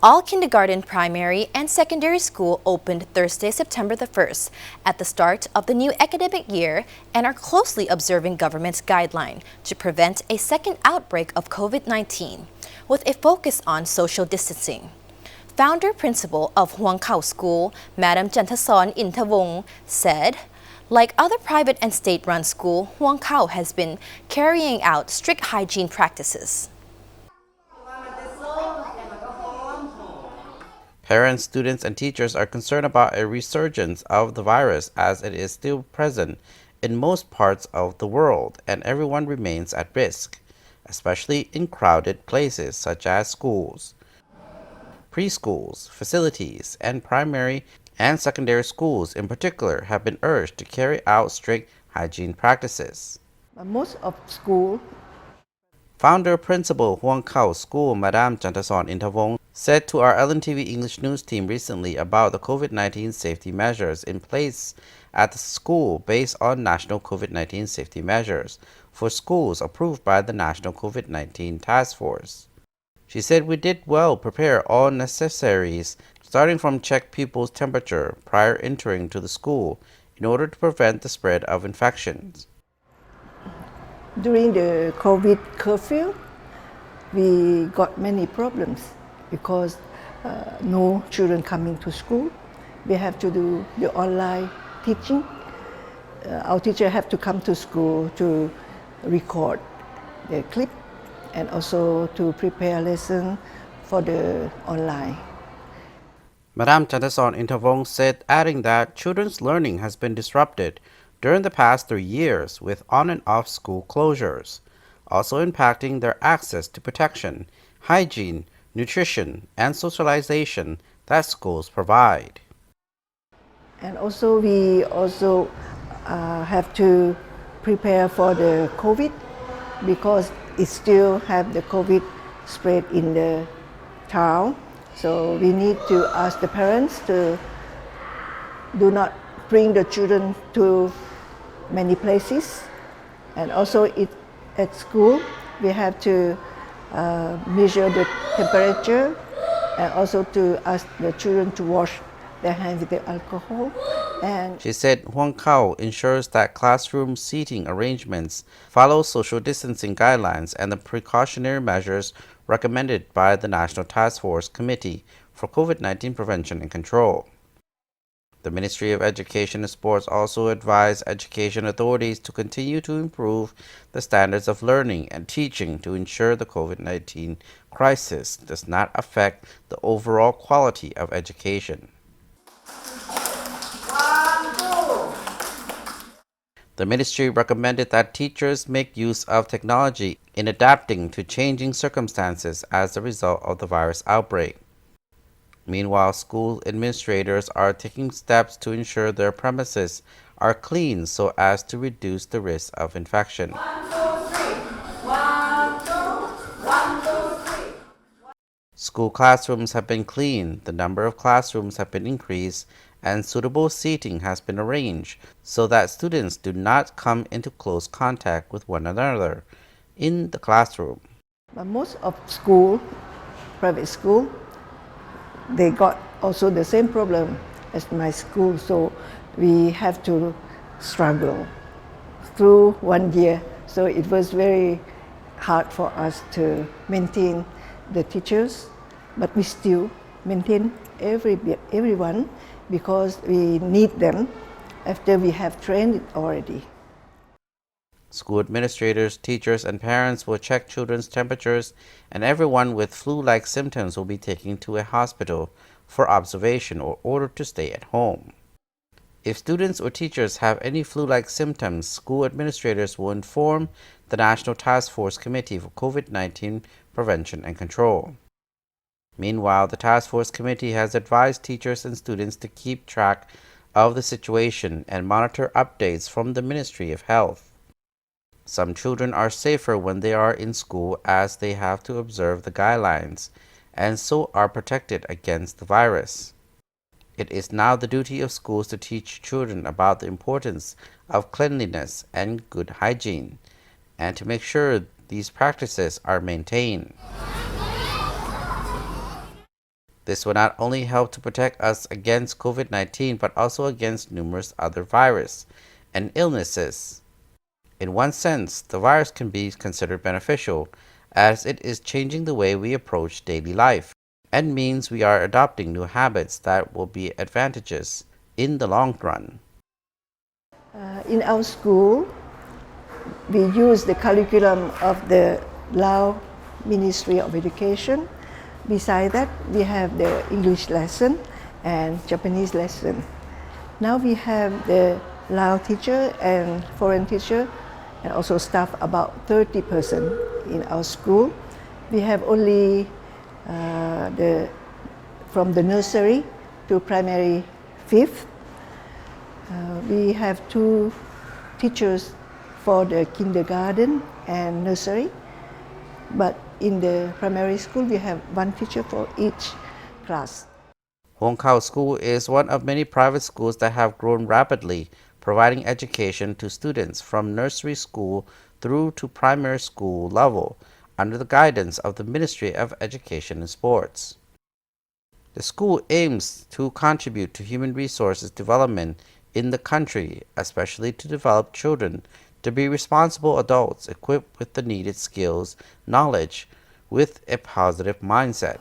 All kindergarten, primary, and secondary school opened Thursday, September the 1st at the start of the new academic year and are closely observing government's guideline to prevent a second outbreak of COVID-19 with a focus on social distancing. Founder principal of Houang Khao School, Madam Jantasorn Intavong, said, like other private and state-run school, Houang Khao has been carrying out strict hygiene practices. Parents, students, and teachers are concerned about a resurgence of the virus as it is still present in most parts of the world and everyone remains at risk, especially in crowded places such as schools. Preschools, facilities, and primary and secondary schools in particular have been urged to carry out strict hygiene practices. Most of school. Founder Principal Houang Khao School, Madam Jantasorn Intavong, said to our LNTV English News team recently about the COVID-19 safety measures in place at the school based on national COVID-19 safety measures for schools approved by the National COVID-19 Task Force. She said we did well prepare all necessaries, starting from check pupils' temperature prior entering to the school in order to prevent the spread of infections. During the COVID curfew, we got many problems because no children coming to school. We have to do the online teaching. Our teacher have to come to school to record the clip and also to prepare lesson for the online. Madame Jantasorn Intavong said, adding that children's learning has been disrupted during the past 3 years with on and off school closures, also impacting their access to protection, hygiene, nutrition, and socialization that schools provide. And also we also have to prepare for the COVID because it still have the COVID spread in the town. So we need to ask the parents to do not bring the children to many places. And also at school, we have to measure the temperature and also to ask the children to wash their hands with the alcohol. And she said Houang Khao ensures that classroom seating arrangements follow social distancing guidelines and the precautionary measures recommended by the National Task Force Committee for COVID-19 Prevention and Control. The Ministry of Education and Sports also advised education authorities to continue to improve the standards of learning and teaching to ensure the COVID-19 crisis does not affect the overall quality of education. The ministry recommended that teachers make use of technology in adapting to changing circumstances as a result of the virus outbreak. Meanwhile, school administrators are taking steps to ensure their premises are clean so as to reduce the risk of infection. 1, 2, 3. 1, 2, 1, 2, 3. School classrooms have been cleaned, the number of classrooms have been increased, and suitable seating has been arranged so that students do not come into close contact with one another in the classroom. But most of school, private school, they got also the same problem as my school, so we have to struggle through 1 year. So it was very hard for us to maintain the teachers, but we still maintain everyone because we need them after we have trained it already. School administrators, teachers, and parents will check children's temperatures, and everyone with flu-like symptoms will be taken to a hospital for observation or ordered to stay at home. If students or teachers have any flu-like symptoms, school administrators will inform the National Task Force Committee for COVID-19 Prevention and Control. Meanwhile, the Task Force Committee has advised teachers and students to keep track of the situation and monitor updates from the Ministry of Health. Some children are safer when they are in school as they have to observe the guidelines and so are protected against the virus. It is now the duty of schools to teach children about the importance of cleanliness and good hygiene and to make sure these practices are maintained. This will not only help to protect us against COVID-19, but also against numerous other viruses and illnesses. In one sense, the virus can be considered beneficial, as it is changing the way we approach daily life, and means we are adopting new habits that will be advantageous in the long run. In our school, we use the curriculum of the Lao Ministry of Education. Besides that, we have the English lesson and Japanese lesson. Now we have the Lao teacher and foreign teacher, and also staff about 30 person in our school. We have only from the nursery to primary 5th. We have 2 teachers for the kindergarten and nursery, but in the primary school we have 1 teacher for each class. Houang Khao School is one of many private schools that have grown rapidly, providing education to students from nursery school through to primary school level under the guidance of the Ministry of Education and Sports. The school aims to contribute to human resources development in the country, especially to develop children to be responsible adults equipped with the needed skills, knowledge, with a positive mindset.